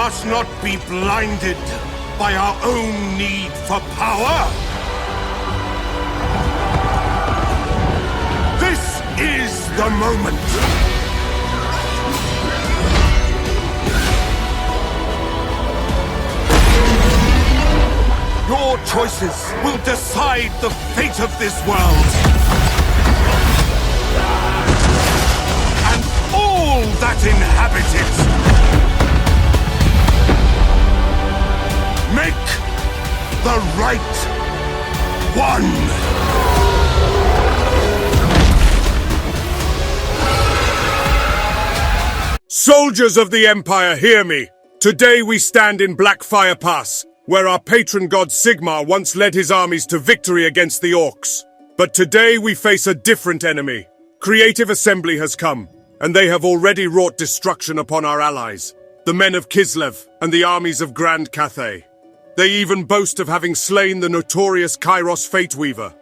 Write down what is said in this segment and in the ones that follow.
us not be blinded by our own need for power. This is the moment. Your choices will decide the fate of this world. And all that inhabit it. Make the right one. Soldiers of the Empire, hear me. Today we stand in Blackfire Pass, where our patron god Sigmar once led his armies to victory against the Orcs. But today we face a different enemy. Creative Assembly has come, and they have already wrought destruction upon our allies, the men of Kislev and the armies of Grand Cathay. They even boast of having slain the notorious Kairos Fateweaver.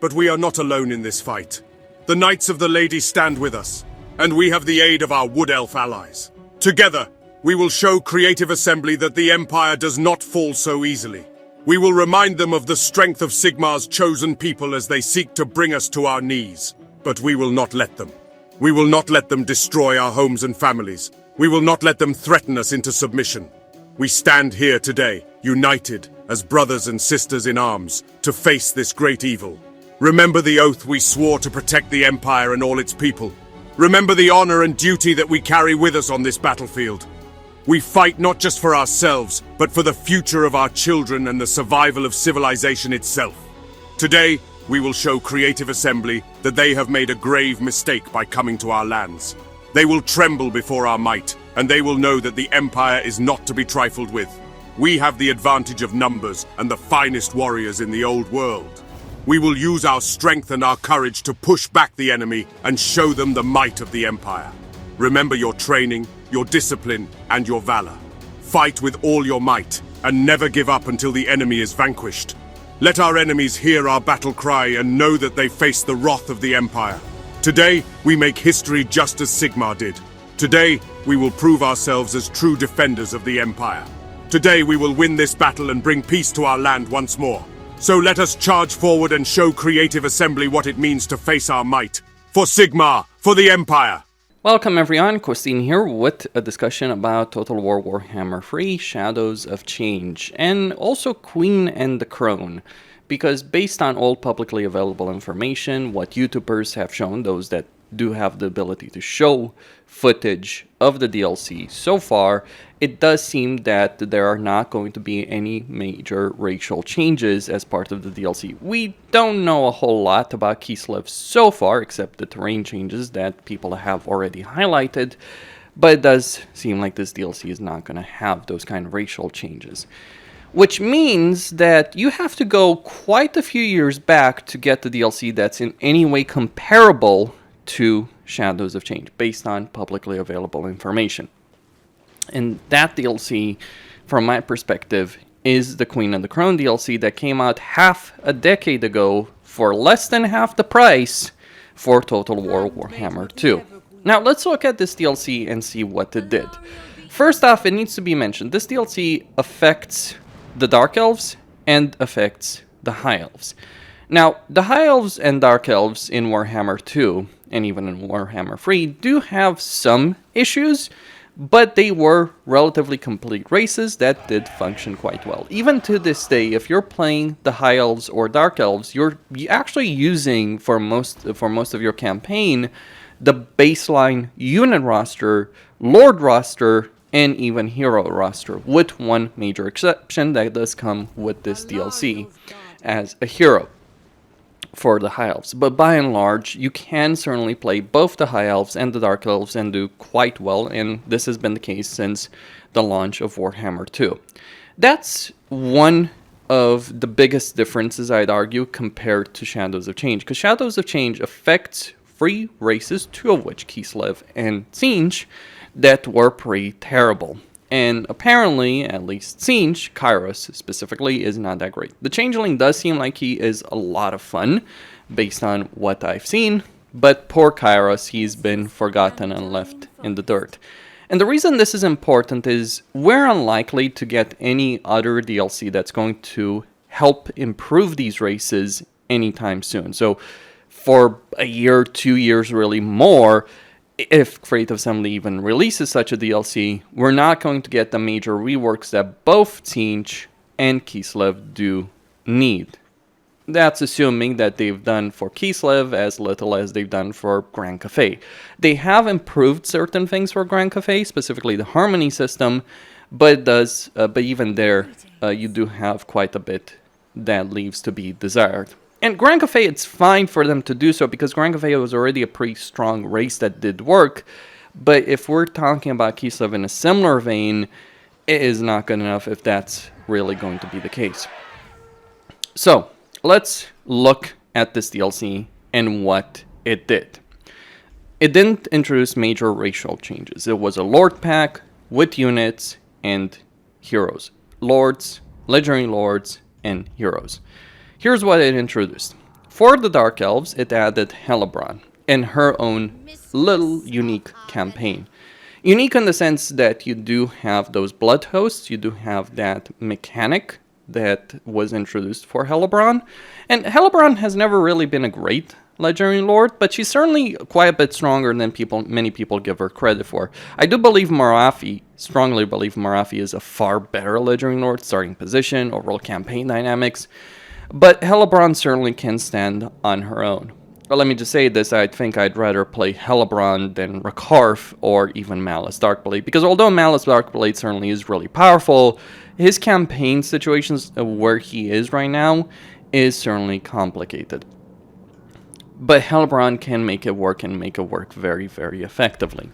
But we are not alone in this fight. The Knights of the Lady stand with us, and we have the aid of our Wood Elf allies. Together, we will show Creative Assembly that the Empire does not fall so easily. We will remind them of the strength of Sigmar's chosen people as they seek to bring us to our knees. But we will not let them. We will not let them destroy our homes and families. We will not let them threaten us into submission. We stand here today, united as brothers and sisters in arms, to face this great evil. Remember the oath we swore to protect the Empire and all its people. Remember the honor and duty that we carry with us on this battlefield. We fight not just for ourselves, but for the future of our children and the survival of civilization itself. Today, we will show Creative Assembly that they have made a grave mistake by coming to our lands. They will tremble before our might, and they will know that the Empire is not to be trifled with. We have the advantage of numbers and the finest warriors in the old world. We will use our strength and our courage to push back the enemy and show them the might of the Empire. Remember your training, your discipline, and your valor. Fight with all your might, and never give up until the enemy is vanquished. Let our enemies hear our battle cry and know that they face the wrath of the Empire. Today, we make history just as Sigmar did. Today, we will prove ourselves as true defenders of the Empire. Today, we will win this battle and bring peace to our land once more. So let us charge forward and show Creative Assembly what it means to face our might. For Sigmar, for the Empire! Welcome everyone, Kostin here with a discussion about Total War Warhammer 3 Shadows of Change, and also Queen and the Crone, because based on all publicly available information, what YouTubers have shown, those that do have the ability to show footage of the DLC so far, it does seem that there are not going to be any major racial changes as part of the DLC. We don't know a whole lot about Kislev so far, except the terrain changes that people have already highlighted, but it does seem like this DLC is not going to have those kind of racial changes. Which means that you have to go quite a few years back to get the DLC that's in any way comparable to Shadows of Change, based on publicly available information. And that DLC, from my perspective, is the Queen and the Crone DLC that came out half a decade ago for less than half the price for Total War Warhammer 2. Now let's look at this DLC and see what it did. First off, it needs to be mentioned, this DLC affects the Dark Elves and affects the High Elves. Now, the High Elves and Dark Elves in Warhammer 2, and even in Warhammer 3, do have some issues, but they were relatively complete races that did function quite well. Even to this day, if you're playing the High Elves or Dark Elves, you're actually using, for most of your campaign, the baseline unit roster, Lord roster, and even hero roster, with one major exception that does come with this DLC as a hero for the High Elves. But by and large, you can certainly play both the High Elves and the Dark Elves and do quite well, and this has been the case since the launch of Warhammer 2. That's one of the biggest differences, I'd argue, compared to Shadows of Change, because Shadows of Change affects 3 races, 2 of which, Kislev and Tzeentch, that were pretty terrible. And apparently, at least Tzeentch, Kairos specifically, is not that great. The Changeling does seem like he is a lot of fun, based on what I've seen, but poor Kairos, he's been forgotten and left in the dirt. And the reason this is important is we're unlikely to get any other DLC that's going to help improve these races anytime soon. So for a year, 2 years, really more, if Creative Assembly even releases such a DLC, we're not going to get the major reworks that both Tzeentch and Kislev do need. That's assuming that they've done for Kislev as little as they've done for Grand Cafe. They have improved certain things for Grand Cafe, specifically the harmony system, but even there, you do have quite a bit that leaves to be desired. And Grand Cafe, it's fine for them to do so because Grand Cafe was already a pretty strong race that did work. But if we're talking about Kislev in a similar vein, it is not good enough if that's really going to be the case. So let's look at this DLC and what it did. It didn't introduce major racial changes. It was a Lord pack with units and heroes. Lords, Legendary Lords, and heroes. Here's what it introduced. For the Dark Elves, it added Hellebrand and her own little unique campaign. Unique in the sense that you do have those blood hosts, you do have that mechanic that was introduced for Hellebrand. And Hellebrand has never really been a great Legendary Lord, but she's certainly quite a bit stronger than many people give her credit for. I do believe strongly believe Marafi is a far better Legendary Lord, starting position, overall campaign dynamics. But Hellebrand certainly can stand on her own. But let me just say this, I think I'd rather play Hellebrand than Rakarth or even Malice Darkblade. Because although Malice Darkblade certainly is really powerful, his campaign situations where he is right now is certainly complicated. But Hellebrand can make it work and make it work very, very effectively.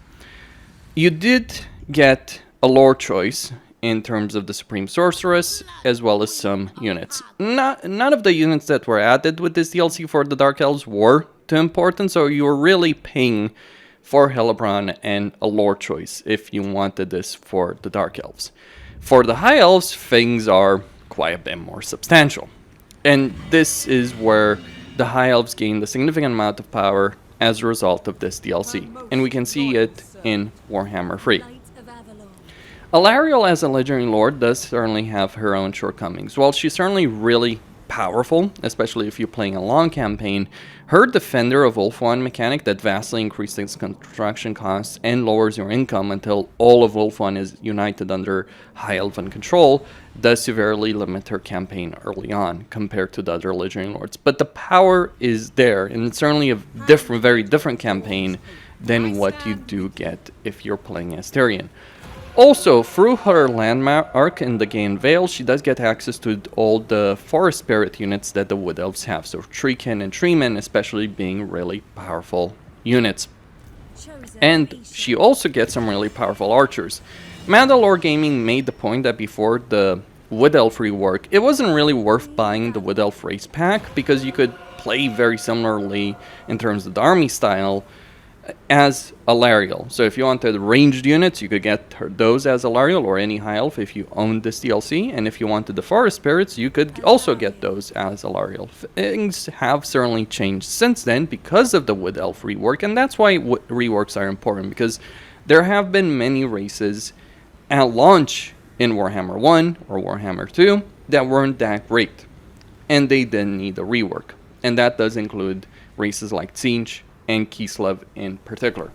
You did get a lore choice in terms of the Supreme Sorceress, as well as some units. None of the units that were added with this DLC for the Dark Elves were too important, so you were really paying for Hellebrand and a lore choice if you wanted this for the Dark Elves. For the High Elves, things are quite a bit more substantial. And this is where the High Elves gained a significant amount of power as a result of this DLC. And we can see it in Warhammer 3. Alarielle as a Legendary Lord does certainly have her own shortcomings. While she's certainly really powerful, especially if you're playing a long campaign, her Defender of Ulthuan mechanic that vastly increases construction costs and lowers your income until all of Ulthuan is united under High Elven control does severely limit her campaign early on compared to the other Legendary Lords. But the power is there, and it's certainly a very different campaign than what you do get if you're playing as Tyrion. Also, through her landmark in the Gain Vale, she does get access to all the Forest Spirit units that the Wood Elves have. So Treekin and Treeman especially being really powerful units. And she also gets some really powerful archers. Mandalore Gaming made the point that before the Wood Elf rework, it wasn't really worth buying the Wood Elf race pack because you could play very similarly in terms of the army style as Alarielle. So if you wanted ranged units, you could get those as Alarielle or any High Elf if you owned this DLC. And if you wanted the Forest Spirits, you could also get those as Alarielle. Things have certainly changed since then because of the Wood Elf rework, and that's why reworks are important, because there have been many races at launch in Warhammer 1 or Warhammer 2 that weren't that great, and they didn't need a rework. And that does include races like Tzeentch and Kislev in particular.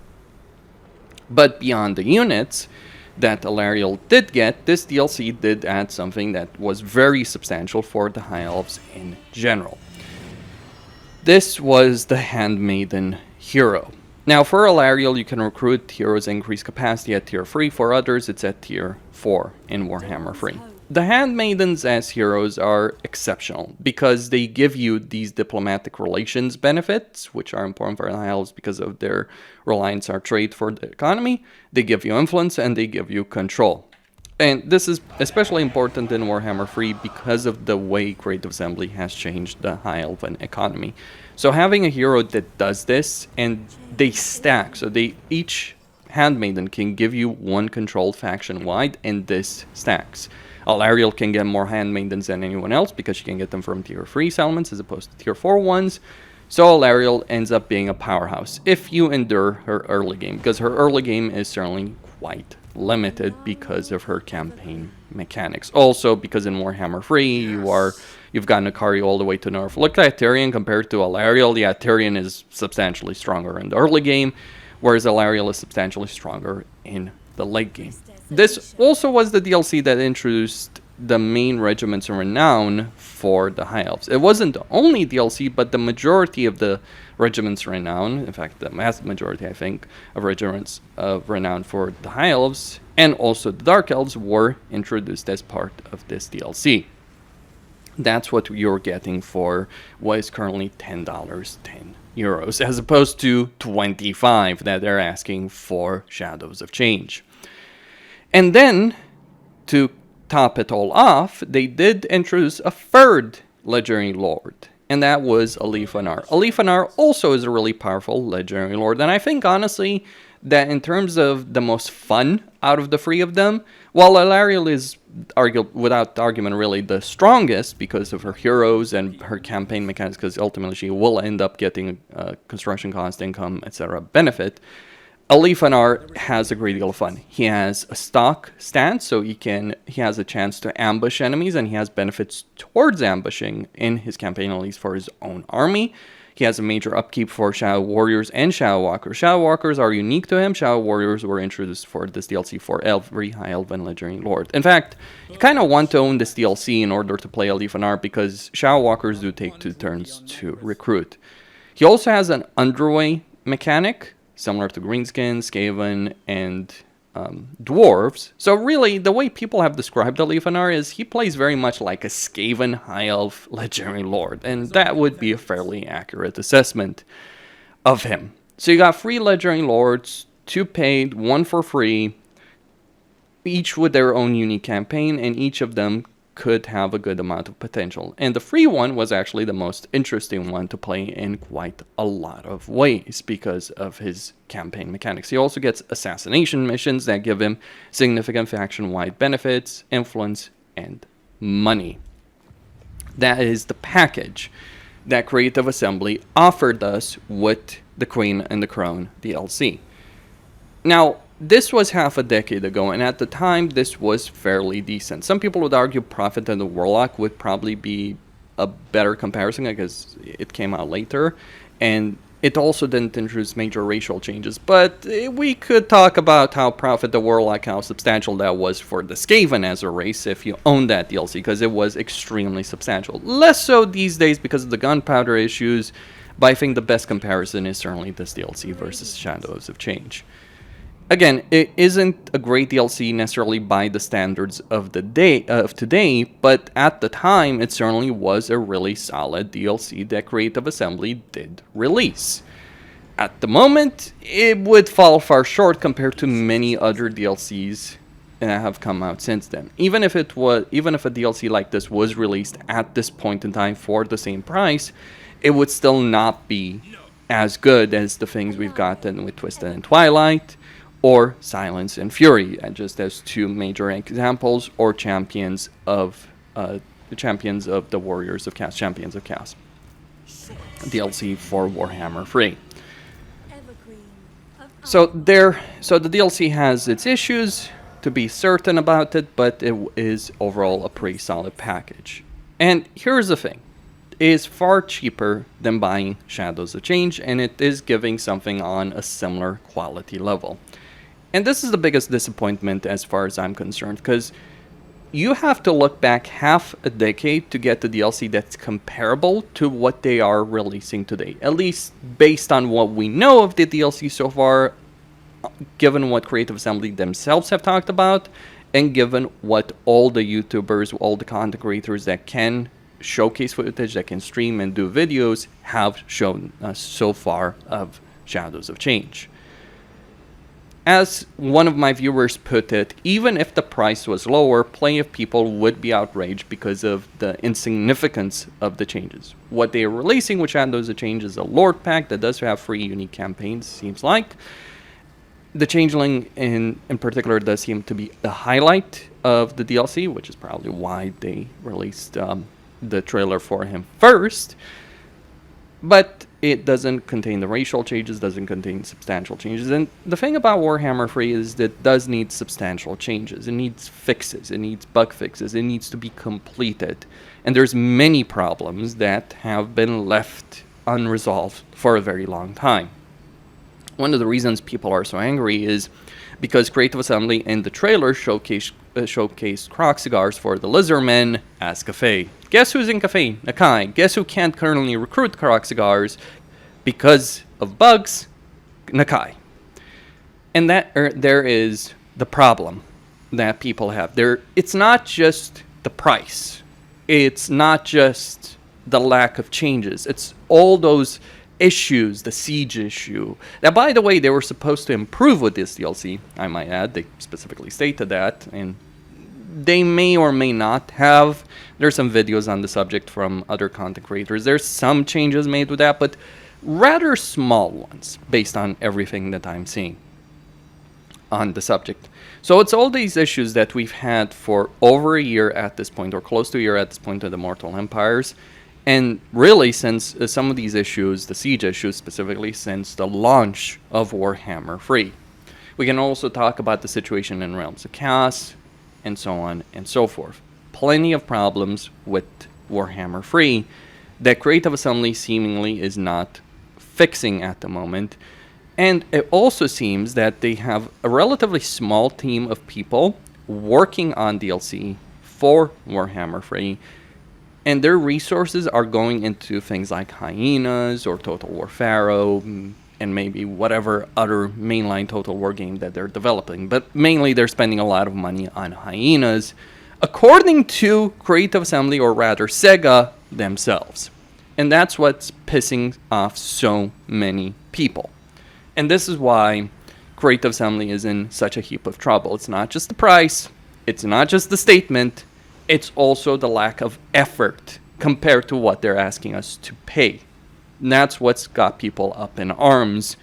But beyond the units that Alarielle did get, this DLC did add something that was very substantial for the High Elves in general. This was the Handmaiden hero. Now for Alarielle, you can recruit heroes increased capacity at tier 3. For others, it's at tier 4 in Warhammer 3. The Handmaidens as heroes are exceptional because they give you these diplomatic relations benefits, which are important for the High Elves because of their reliance on trade for the economy. They give you influence and they give you control. And this is especially important in Warhammer 3 because of the way Creative Assembly has changed the High Elven economy. So having a hero that does this, and they stack, so each Handmaiden can give you one controlled faction wide, and this stacks. Alarielle can get more Handmaidens than anyone else because she can get them from tier 3 settlements as opposed to tier 4 ones. So Alarielle ends up being a powerhouse if you endure her early game, because her early game is certainly quite limited because of her campaign mechanics. Also, because in Warhammer 3, you've gotten Akari all the way to North. Look at Tyrion compared to Alariel. Yeah, Tyrion is substantially stronger in the early game, whereas Alariel is substantially stronger in the late game. This also was the DLC that introduced the main regiments of renown for the High Elves. It wasn't the only DLC, but the majority of the regiments of renown, in fact the massive majority I think, of regiments of renown for the High Elves and also the Dark Elves were introduced as part of this DLC. That's what you're getting for what is currently $10, 10 euros, as opposed to 25 that they're asking for Shadows of Change. And then, to top it all off, they did introduce a third Legendary Lord, and that was Alifanar. Alifanar also is a really powerful Legendary Lord, and I think, honestly, that in terms of the most fun out of the three of them, while Alariel is, without argument, really the strongest because of her heroes and her campaign mechanics, because ultimately she will end up getting construction cost, income, etc. benefit, Alifanar has a great deal of fun. He has a stock stance, so he has a chance to ambush enemies, and he has benefits towards ambushing in his campaign, at least for his own army. He has a major upkeep for Shadow Warriors and Shadow Walkers. Shadow Walkers are unique to him. Shadow Warriors were introduced for this DLC for every High Elven Legendary Lord. In fact, you kind of want to own this DLC in order to play Alifanar, because Shadow Walkers do take 2 turns to recruit. He also has an underway mechanic, similar to Greenskin, Skaven, and Dwarves. So really, the way people have described Alifanar is he plays very much like a Skaven High Elf Legendary Lord, and that would be a fairly accurate assessment of him. So you got 3 Legendary Lords, 2 paid, 1 for free, each with their own unique campaign, and each of them could have a good amount of potential. And the free one was actually the most interesting one to play in quite a lot of ways because of his campaign mechanics. He also gets assassination missions that give him significant faction-wide benefits, influence, and money. That is the package that Creative Assembly offered us with the Queen and the Crone DLC. Now, this was half a decade ago, and at the time, this was fairly decent. Some people would argue Prophet and the Warlock would probably be a better comparison because it came out later, and it also didn't introduce major racial changes. But we could talk about how Prophet the Warlock, how substantial that was for the Skaven as a race if you own that DLC, because it was extremely substantial. Less so these days because of the gunpowder issues, but I think the best comparison is certainly this DLC versus Shadows of Change. Again, it isn't a great DLC necessarily by the standards of the day of today, but at the time, it certainly was a really solid DLC that Creative Assembly did release. At the moment, it would fall far short compared to many other DLCs that have come out since then. Even if a DLC like this was released at this point in time for the same price, it would still not be as good as the things we've gotten with Twisted and Twilight, or Silence and Fury, just as 2 major examples, or Champions of the Warriors of Chaos, Champions of Chaos, DLC for Warhammer 3. So the DLC has its issues, to be certain about it, but it is overall a pretty solid package. And here's the thing. It is far cheaper than buying Shadows of Change, and it is giving something on a similar quality level. And this is the biggest disappointment as far as I'm concerned, because you have to look back half a decade to get the DLC that's comparable to what they are releasing today. At least based on what we know of the DLC so far, given what Creative Assembly themselves have talked about, and given what all the YouTubers, all the content creators that can showcase footage, that can stream and do videos, have shown us so far of Shadows of Change. As one of my viewers put it, even if the price was lower, plenty of people would be outraged because of the insignificance of the changes. What they are releasing with Shadows of Change is a Lord Pack that does have 3 unique campaigns, seems like. The Changeling in particular does seem to be the highlight of the DLC, which is probably why they released the trailer for him first. But it doesn't contain the racial changes, doesn't contain substantial changes. And the thing about Warhammer 3 is that it does need substantial changes. It needs fixes, it needs bug fixes, it needs to be completed. And there's many problems that have been left unresolved for a very long time. One of the reasons people are so angry is because Creative Assembly in the trailer showcased croc cigars for the Lizardmen as Cafe. Guess who's in Cafe? Nakai. Guess who can't currently recruit croc cigars because of bugs? Nakai. And that there is the problem that people have. It's not just the price. It's not just the lack of changes. It's all those issues, the siege issue. Now, by the way, they were supposed to improve with this DLC, I might add. They specifically stated that, and they may or may not have. There's some videos on the subject from other content creators. There's some changes made with that, but rather small ones, based on everything that I'm seeing on the subject. So it's all these issues that we've had for over a year at this point, or close to a year at this point of the Mortal Empires. And really, since some of these issues, the siege issues specifically, since the launch of Warhammer 3. We can also talk about the situation in Realms of Chaos, and so on and so forth. Plenty of problems with Warhammer 3 that Creative Assembly seemingly is not fixing at the moment. And it also seems that they have a relatively small team of people working on DLC for Warhammer 3. And their resources are going into things like Hyenas or Total War Pharaoh and maybe whatever other mainline Total War game that they're developing. But mainly they're spending a lot of money on Hyenas, according to Creative Assembly, or rather Sega themselves. And that's what's pissing off so many people. And this is why Creative Assembly is in such a heap of trouble. It's not just the price, it's not just the statement, it's also the lack of effort compared to what they're asking us to pay. And that's what's got people up in arms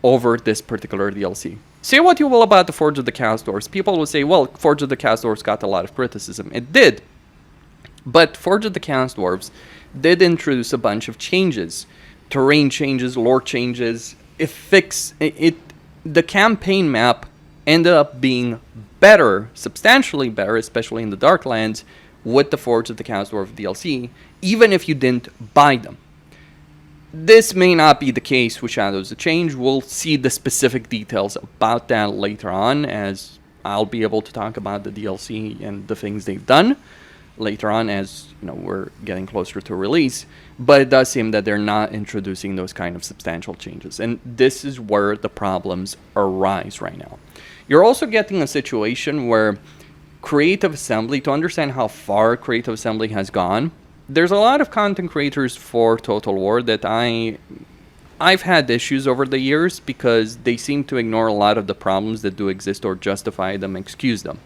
over this particular DLC. Say what you will about the Forge of the Chaos Dwarfs. People will say, well, Forge of the Chaos Dwarfs got a lot of criticism. It did. But Forge of the Chaos Dwarfs did introduce a bunch of changes. Terrain changes, lore changes. The campaign map ended up being better, substantially better, especially in the Darklands, with the Forge of the Chaos Dwarf DLC, even if you didn't buy them. This may not be the case with Shadows of Change. We'll see the specific details about that later on, as I'll be able to talk about the DLC and the things they've done later on, as we're getting closer to release. But it does seem that they're not introducing those kind of substantial changes, and this is where the problems arise right now. You're also getting a situation where Creative Assembly, to understand how far Creative Assembly has gone, there's a lot of content creators for Total War that I've had issues over the years because they seem to ignore a lot of the problems that do exist or justify them, excuse them.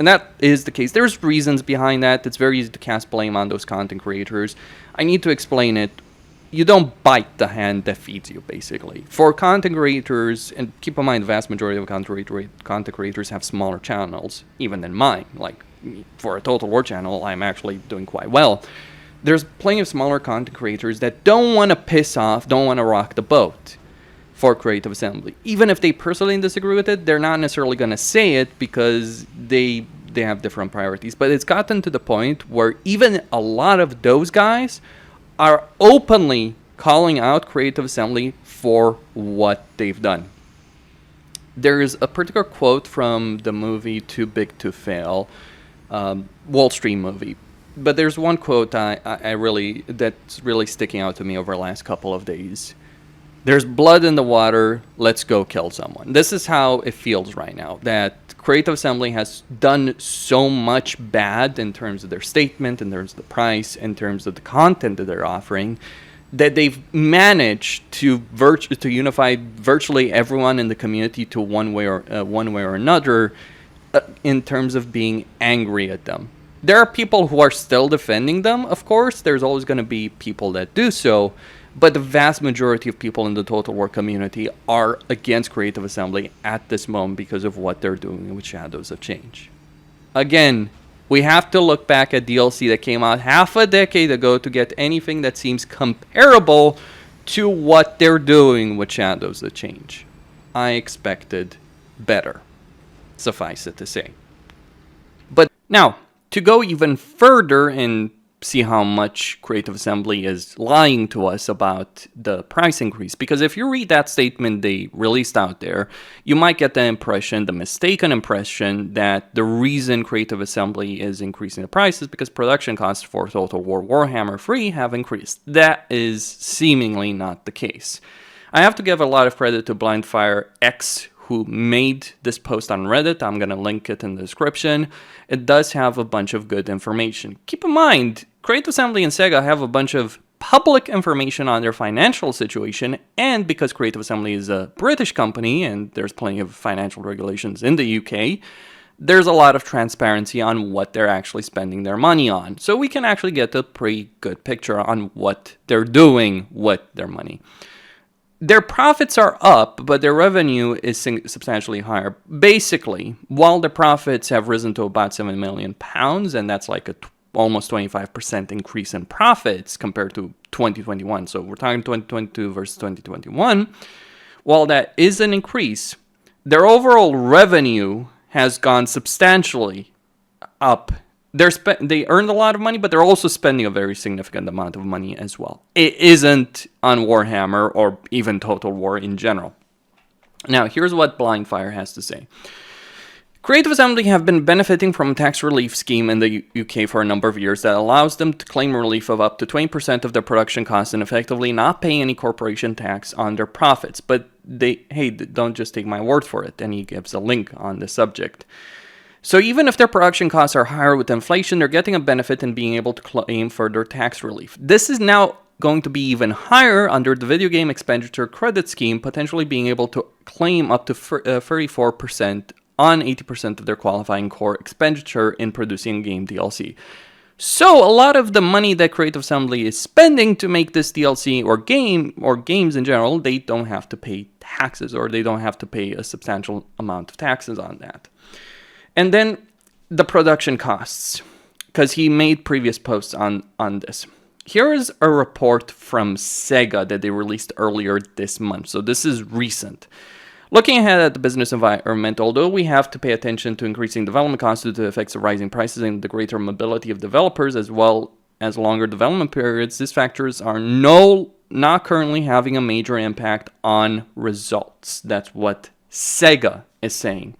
And that is the case. There's reasons behind that. It's very easy to cast blame on those content creators. I need to explain it. You don't bite the hand that feeds you, basically. For content creators, and keep in mind the vast majority of content creators have smaller channels, even than mine. Like, for a Total War channel, I'm actually doing quite well. There's plenty of smaller content creators that don't want to piss off, don't want to rock the boat for Creative Assembly. Even if they personally disagree with it, they're not necessarily going to say it because they have different priorities. But it's gotten to the point where even a lot of those guys are openly calling out Creative Assembly for what they've done. There's a particular quote from the movie Too Big to Fail, Wall Street movie. But there's one quote that's really sticking out to me over the last couple of days. There's blood in the water, let's go kill someone. This is how it feels right now, that Creative Assembly has done so much bad in terms of their statement, in terms of the price, in terms of the content that they're offering, that they've managed to unify virtually everyone in the community to one way or another in terms of being angry at them. There are people who are still defending them, of course. There's always going to be people that do so. But the vast majority of people in the Total War community are against Creative Assembly at this moment because of what they're doing with Shadows of Change. Again, we have to look back at DLC that came out half a decade ago to get anything that seems comparable to what they're doing with Shadows of Change. I expected better, suffice it to say. But now, to go even further and see how much Creative Assembly is lying to us about the price increase, because if you read that statement they released out there, you might get the impression, the mistaken impression, that the reason Creative Assembly is increasing the price is because production costs for Total War Warhammer 3 have increased. That is seemingly not the case. I have to give a lot of credit to Blindfire X, who made this post on Reddit. I'm going to link it in the description. It does have a bunch of good information. Keep in mind, Creative Assembly and Sega have a bunch of public information on their financial situation, and because Creative Assembly is a British company and there's plenty of financial regulations in the UK, there's a lot of transparency on what they're actually spending their money on. So we can actually get a pretty good picture on what they're doing with their money. Their profits are up, but their revenue is substantially higher. Basically, while their profits have risen to about £7 million, and that's like a almost 25% increase in profits compared to 2021. So we're talking 2022 versus 2021. While that is an increase, their overall revenue has gone substantially up. They earned a lot of money, but they're also spending a very significant amount of money as well. It isn't on Warhammer or even Total War in general. Now, here's what Blindfire has to say. Creative Assembly have been benefiting from a tax relief scheme in the UK for a number of years that allows them to claim relief of up to 20% of their production costs and effectively not pay any corporation tax on their profits. But don't just take my word for it. And he gives a link on the subject. So even if their production costs are higher with inflation, they're getting a benefit in being able to claim further tax relief. This is now going to be even higher under the video game expenditure credit scheme, potentially being able to claim up to 34% on 80% of their qualifying core expenditure in producing game DLC. So a lot of the money that Creative Assembly is spending to make this DLC or games in general, they don't have to pay taxes, or they don't have to pay a substantial amount of taxes on that. And then the production costs, because he made previous posts on this. Here is a report from Sega that they released earlier this month. So this is recent. Looking ahead at the business environment, although we have to pay attention to increasing development costs due to the effects of rising prices and the greater mobility of developers, as well as longer development periods, these factors are not currently having a major impact on results. That's what Sega is saying.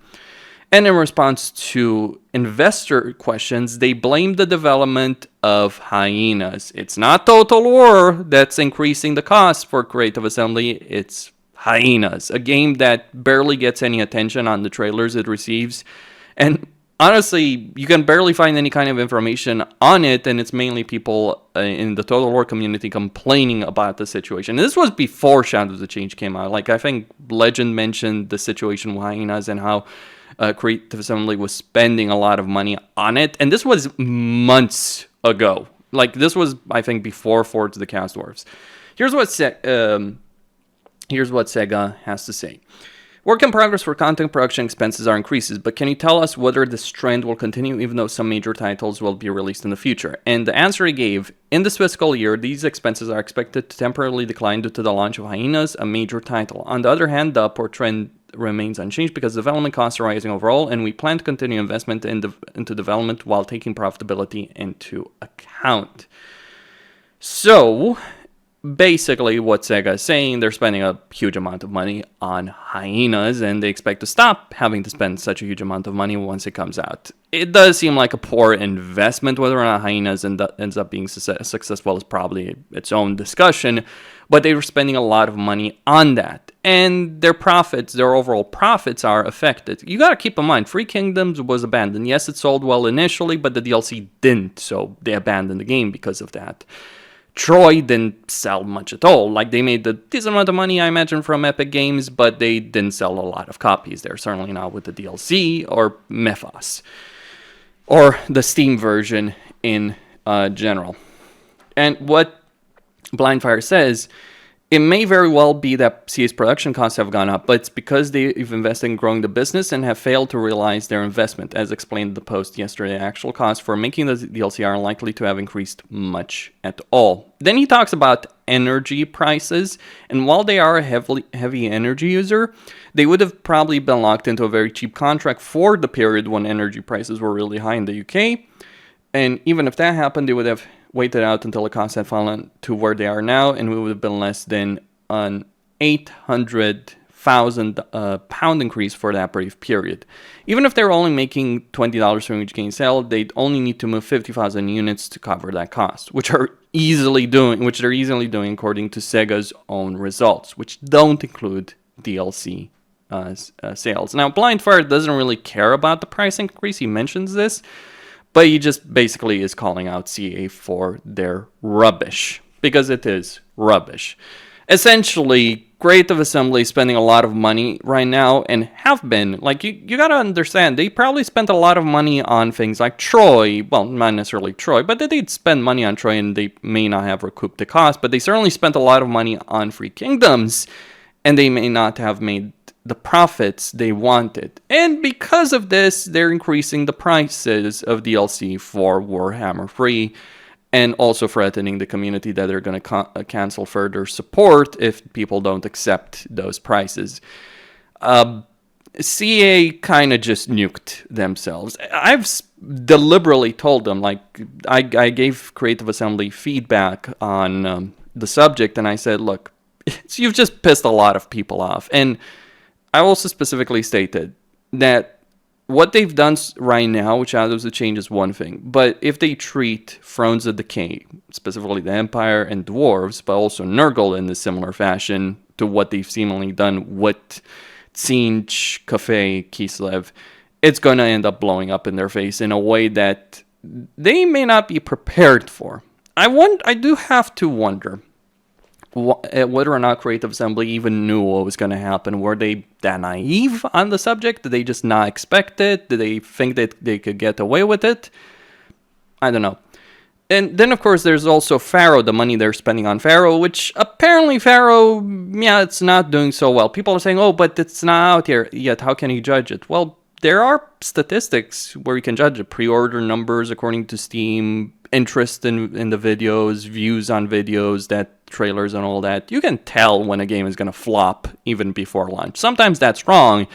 And in response to investor questions, they blame the development of Hyenas. It's not Total War that's increasing the cost for Creative Assembly, it's Hyenas, a game that barely gets any attention on the trailers it receives. And honestly, you can barely find any kind of information on it, and it's mainly people in the Total War community complaining about the situation. And this was before Shadows of Change came out. Like, I think Legend mentioned the situation with Hyenas and how Creative Assembly was spending a lot of money on it, and this was months ago. Like, this was, I think, before Forge the Cast Dwarfs. Here's what Sega has to say. Work in progress for content production expenses are increases, but can you tell us whether this trend will continue even though some major titles will be released in the future? And the answer he gave, in this fiscal year, these expenses are expected to temporarily decline due to the launch of Hyenas, a major title. On the other hand, the upward trend remains unchanged because development costs are rising overall, and we plan to continue investment into development while taking profitability into account. So basically what Sega is saying, they're spending a huge amount of money on Hyenas, and they expect to stop having to spend such a huge amount of money once it comes out. It does seem like a poor investment. Whether or not Hyenas ends up being successful is probably its own discussion, but they were spending a lot of money on that. And their overall profits are affected. You gotta keep in mind, Free Kingdoms was abandoned. Yes, it sold well initially, but the DLC didn't, so they abandoned the game because of that. Troy didn't sell much at all. Like, they made a decent amount of money, I imagine, from Epic Games, but they didn't sell a lot of copies. They're certainly not with the DLC or Mythos, or the Steam version in general. And what Blindfire says It may very well be that CA's production costs have gone up, but it's because they've invested in growing the business and have failed to realize their investment. As explained in the post yesterday, actual costs for making the DLC are unlikely to have increased much at all. Then he talks about energy prices, and while they are a heavy energy user, they would have probably been locked into a very cheap contract for the period when energy prices were really high in the UK. And even if that happened, they would have waited out until the costs had fallen to where they are now, and we would have been less than an 800,000 pound increase for that brief period. Even if they're only making $20 from each game sale, they'd only need to move 50,000 units to cover that cost, which they're easily doing according to Sega's own results, which don't include DLC sales. Now, Blindfire doesn't really care about the price increase. He mentions this, but he just basically is calling out CA for their rubbish, because it is rubbish. Essentially, Creative Assembly is spending a lot of money right now, and have been. Like, you gotta understand, they probably spent a lot of money on things like Troy. Well, not necessarily Troy, but they did spend money on Troy, and they may not have recouped the cost, but they certainly spent a lot of money on Free Kingdoms, and they may not have made the profits they wanted. And because of this, they're increasing the prices of DLC for Warhammer 3, and also threatening the community that they're going to cancel further support if people don't accept those prices. CA kind of just nuked themselves. I've deliberately told them, like, I gave Creative Assembly feedback on the subject, and I said, look, you've just pissed a lot of people off. And I also specifically stated that what they've done right now, which Shadows of Change, is one thing. But if they treat Thrones of Decay, specifically the Empire and Dwarves, but also Nurgle in a similar fashion to what they've seemingly done with Tzeentch, Cafe, Kislev, it's going to end up blowing up in their face in a way that they may not be prepared for. I do have to wonder whether or not Creative Assembly even knew what was going to happen. Were they that naive on the subject? Did they just not expect it? Did they think that they could get away with it? I don't know. And then, of course, there's also Pharaoh, the money they're spending on Pharaoh, which apparently Pharaoh, it's not doing so well. People are saying, oh, but it's not out here yet. How can you judge it? Well, there are statistics where you can judge it. Pre-order numbers according to Steam, interest in the videos, views on videos, that trailers and all that. You can tell when a game is going to flop even before launch. Sometimes that's wrong,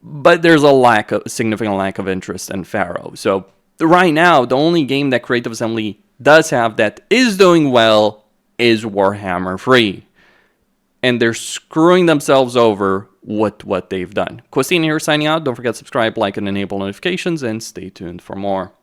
but there's a significant lack of interest in Pharaoh. So right now, the only game that Creative Assembly does have that is doing well is Warhammer 3. And they're screwing themselves over with what they've done. Christine here signing out. Don't forget to subscribe, like, and enable notifications, and stay tuned for more.